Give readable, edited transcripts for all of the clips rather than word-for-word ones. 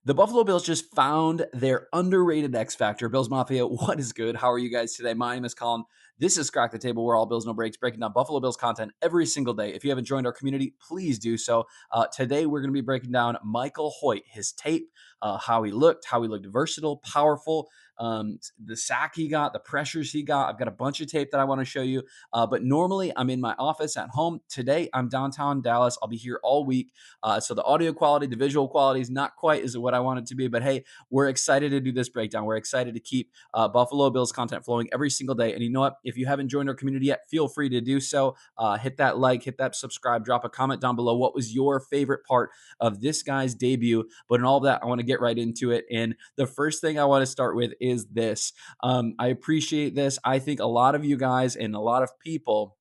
The Buffalo Bills just found their underrated X factor. Bills Mafia, what is good? How are you guys today? My name is Colin. This is Crack the Table, where all Bills no breaks, breaking down Buffalo Bills content every single day. If you haven't joined our community, please do so. Today, we're going to be breaking down Michael Hoyt, his tape, how he looked versatile, powerful, the sack he got, the pressures he got. I've got a bunch of tape that I want to show you. But normally, I'm in my office at home. Today, I'm downtown Dallas. I'll be here all week. So the audio quality, the visual quality is not quite as what I want it to be. But hey, we're excited to do this breakdown. We're excited to keep Buffalo Bills content flowing every single day. And you know what? If you haven't joined our community yet, feel free to do so. Hit that like, hit that subscribe, drop a comment down below. What was your favorite part of this guy's debut? But in all of that, I want to get right into it. And the first thing I want to start with is this. I appreciate this. I think a lot of you guys and a lot of people,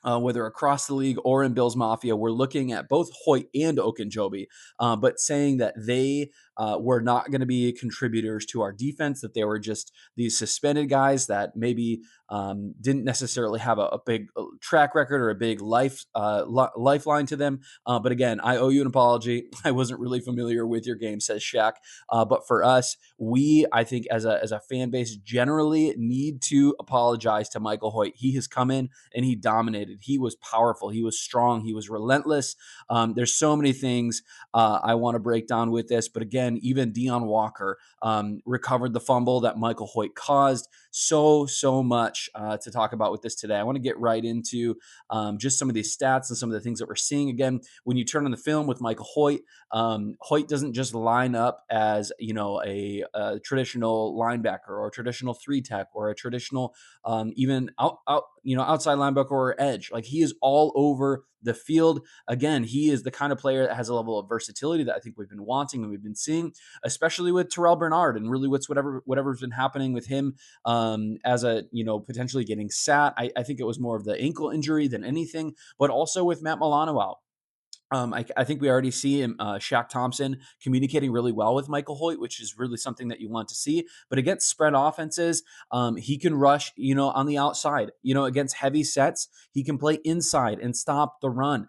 whether across the league or in Bills Mafia, we're looking at both Hoyt and Okunjobi, but saying that they were not going to be contributors to our defense, that they were just these suspended guys that maybe didn't necessarily have a big track record or a big lifeline to them. But again, I owe you an apology. I wasn't really familiar with your game, says Shaq. But for us, I think, as a fan base, generally need to apologize to Michael Hoyt. He has come in and he dominated. He was powerful. He was strong. He was relentless. There's so many things I want to break down with this. But again, even Deion Walker recovered the fumble that Michael Hoyt caused. So much to talk about with this today. I want to get right into just some of these stats and some of the things that we're seeing. Again, when you turn on the film with Michael Hoyt, Hoyt doesn't just line up as, a traditional linebacker or a traditional three tech or a traditional even outside linebacker or edge. Like, he is all over the field. Again, he is the kind of player that has a level of versatility that I think we've been wanting and we've been seeing, especially with Terrell Bernard and really whatever's been happening with him as a, potentially getting sat. I think it was more of the ankle injury than anything, but also with Matt Milano out. I think we already see him, Shaq Thompson, communicating really well with Michael Hoyt, which is really something that you want to see. But against spread offenses, he can rush, on the outside. Against heavy sets, he can play inside and stop the run.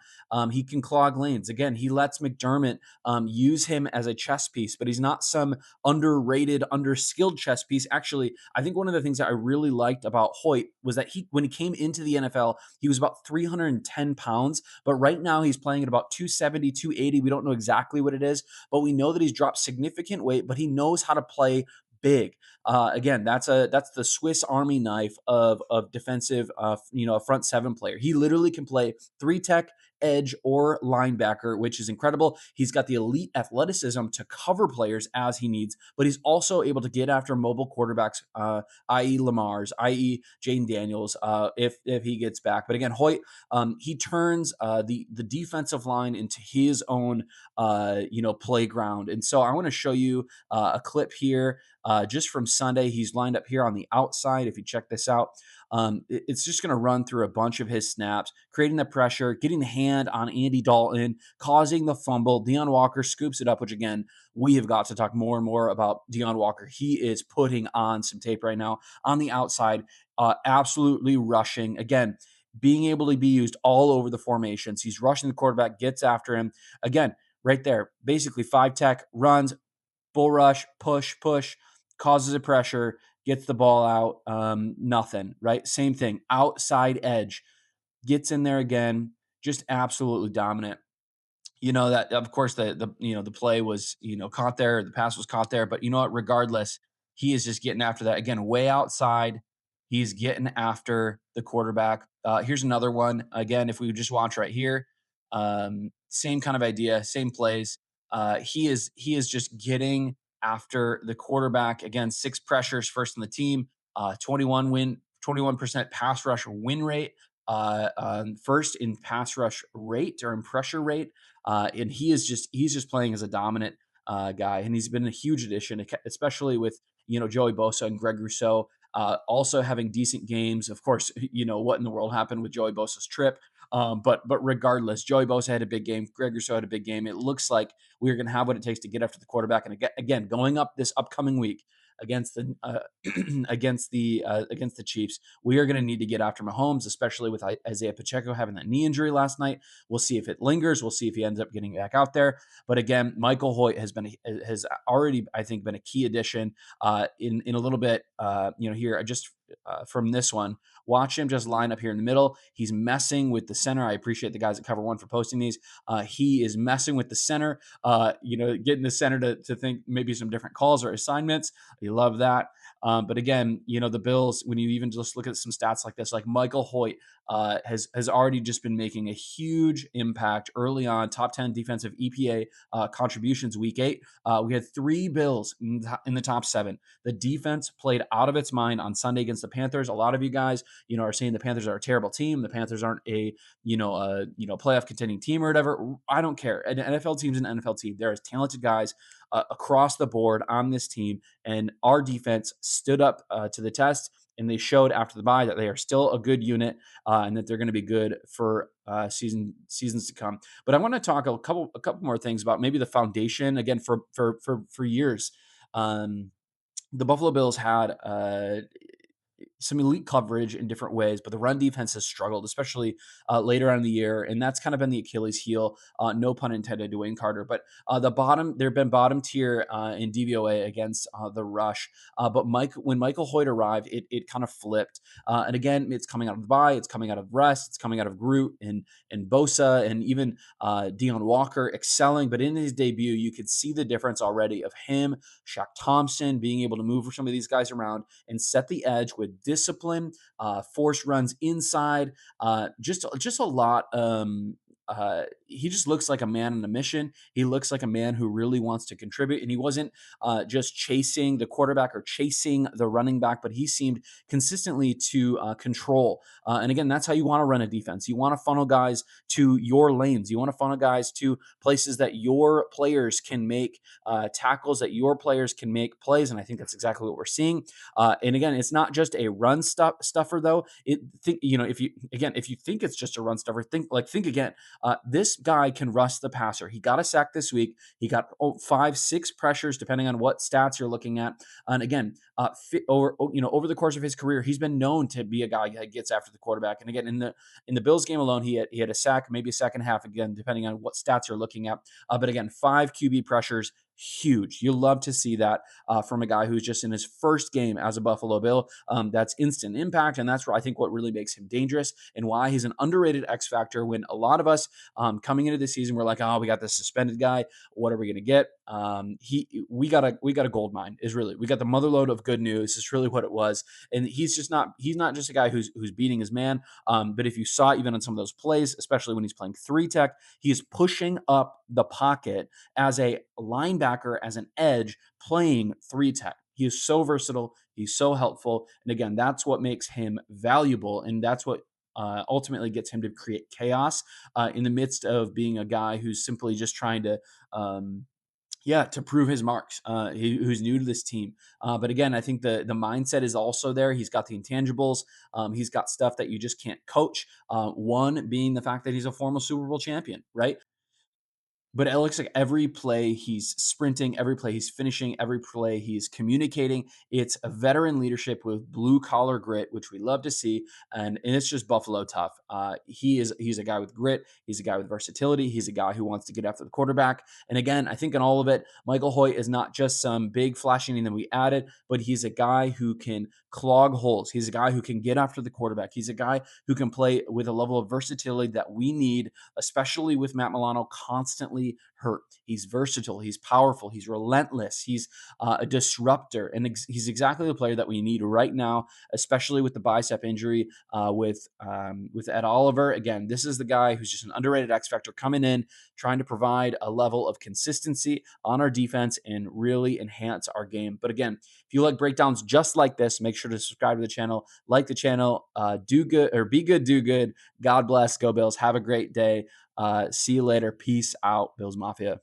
He can clog lanes. Again, he lets McDermott use him as a chess piece, but he's not some underrated, underskilled chess piece. Actually, I think one of the things that I really liked about Hoyt was that when he came into the NFL, he was about 310 pounds, but right now he's playing at about 270, 280. We don't know exactly what it is, but we know that he's dropped significant weight, but he knows how to play big. Again, that's the Swiss Army knife of defensive, a front seven player. He literally can play three tech, edge, or linebacker, which is incredible. He's got the elite athleticism to cover players as he needs, but he's also able to get after mobile quarterbacks, i.e. Lamar's, i.e. Jaden Daniels, if he gets back. But again, Hoyt, he turns the defensive line into his own playground. And so I want to show you a clip here just from Sunday. He's lined up here on the outside. If you check this out, it's just going to run through a bunch of his snaps, creating the pressure, getting the hand on Andy Dalton, causing the fumble. Deion Walker scoops it up, which, again, we have got to talk more and more about Deion Walker. He is putting on some tape right now on the outside, absolutely rushing. Again, being able to be used all over the formations. He's rushing the quarterback, gets after him. Again, right there, basically five tech, runs, bull rush, push, causes a pressure, gets the ball out, nothing, right? Same thing, outside edge, gets in there again, just absolutely dominant. That, of course, the play was, caught there, the pass was caught there, but you know what, regardless, he is just getting after that. Again, way outside, he's getting after the quarterback. Here's another one. Again, if we just watch right here, same kind of idea, same plays. He is just getting after the quarterback. Again, 6 pressures, first in the team, 21% pass rush win rate, first in pass rush rate or in pressure rate. And he's just playing as a dominant guy, and he's been a huge addition, especially with Joey Bosa and Greg Rousseau also having decent games. Of course, what in the world happened with Joey Bosa's trip. But regardless, Joey Bosa had a big game. Greg Rousseau had a big game. It looks like we're going to have what it takes to get after the quarterback. And again, going up this upcoming week, against the against the Chiefs. We are going to need to get after Mahomes, especially with Isaiah Pacheco having that knee injury last night. We'll see if it lingers. We'll see if he ends up getting back out there. But again, Michael Hoyt has already, I think, been a key addition. In a little bit. Here I just from this one, watch him just line up here in the middle. He's messing with the center. I appreciate the guys at Cover One for posting these. He is messing with the center. Getting the center to think maybe some different calls or assignments. You love that. But again, the Bills, when you even just look at some stats like this, like Michael Hoyt has already just been making a huge impact early on. Top 10 defensive EPA contributions week 8. We had 3 Bills in the top 7. The defense played out of its mind on Sunday against the Panthers. A lot of you guys, are saying the Panthers are a terrible team. The Panthers aren't a playoff contending team or whatever. I don't care. An NFL team's an NFL team. There is talented guys across the board on this team, and our defense stood up to the test. And they showed after the bye that they are still a good unit and that they're going to be good for seasons to come. But I want to talk a couple more things about maybe the foundation again for years. The Buffalo Bills had some elite coverage in different ways, but the run defense has struggled, especially later on in the year, and that's kind of been the Achilles heel. No pun intended to Wayne Carter, but there have been bottom tier in DVOA against the rush. But when Michael Hoyt arrived, it kind of flipped. And again, it's coming out of the bye, it's coming out of rest, it's coming out of Groot and Bosa, and even Deion Walker excelling. But in his debut, you could see the difference already of him, Shaq Thompson being able to move some of these guys around and set the edge with discipline, force runs inside, just a lot. He just looks like a man on a mission. He looks like a man who really wants to contribute, and he wasn't just chasing the quarterback or chasing the running back, but he seemed consistently to control. And again, that's how you want to run a defense. You want to funnel guys to your lanes. You want to funnel guys to places that your players can make tackles, that your players can make plays, and I think that's exactly what we're seeing. And again, it's not just a run stuffer though. If you think it's just a run stuffer, think again. This guy can rush the passer. He got a sack this week. He got 5-6 pressures, depending on what stats you're looking at. And again, over the course of his career, he's been known to be a guy that gets after the quarterback. And again, in the Bills game alone, he had a sack, maybe a sack and a half, again, depending on what stats you're looking at. But again, 5 QB pressures. Huge. You love to see that from a guy who's just in his first game as a Buffalo Bill. That's instant impact, and that's where I think what really makes him dangerous and why he's an underrated X factor. When a lot of us coming into the season, we're like, oh, we got this suspended guy. What are we going to get? We got a gold mine. We got the motherload of good news. Is really what it was. And he's not just a guy who's beating his man. But if you saw even on some of those plays, especially when he's playing 3 tech, he's pushing up the pocket as a linebacker, as an edge, playing 3 tech. He is so versatile. He's so helpful. And again, that's what makes him valuable. And that's what ultimately gets him to create chaos in the midst of being a guy who's simply just trying to, to prove his marks, who's new to this team. But again, I think the mindset is also there. He's got the intangibles. He's got stuff that you just can't coach. One being the fact that he's a former Super Bowl champion, right? But it looks like every play he's sprinting, every play he's finishing, every play he's communicating. It's a veteran leadership with blue collar grit, which we love to see, and it's just Buffalo tough. He's a guy with grit. He's a guy with versatility. He's a guy who wants to get after the quarterback. And again, I think in all of it, Michael Hoyt is not just some big flashy name that we added, but he's a guy who can clog holes. He's a guy who can get after the quarterback. He's a guy who can play with a level of versatility that we need, especially with Matt Milano constantly hurt. He's versatile. He's powerful. He's relentless. He's a disruptor, and he's exactly the player that we need right now, especially with the bicep injury with Ed Oliver. Again, this is the guy who's just an underrated X factor coming in, trying to provide a level of consistency on our defense and really enhance our game. But again, if you like breakdowns just like this, make sure to subscribe to the channel, like the channel, do good or be good, do good. God bless. Go Bills. Have a great day. See you later. Peace out, Bills Mafia.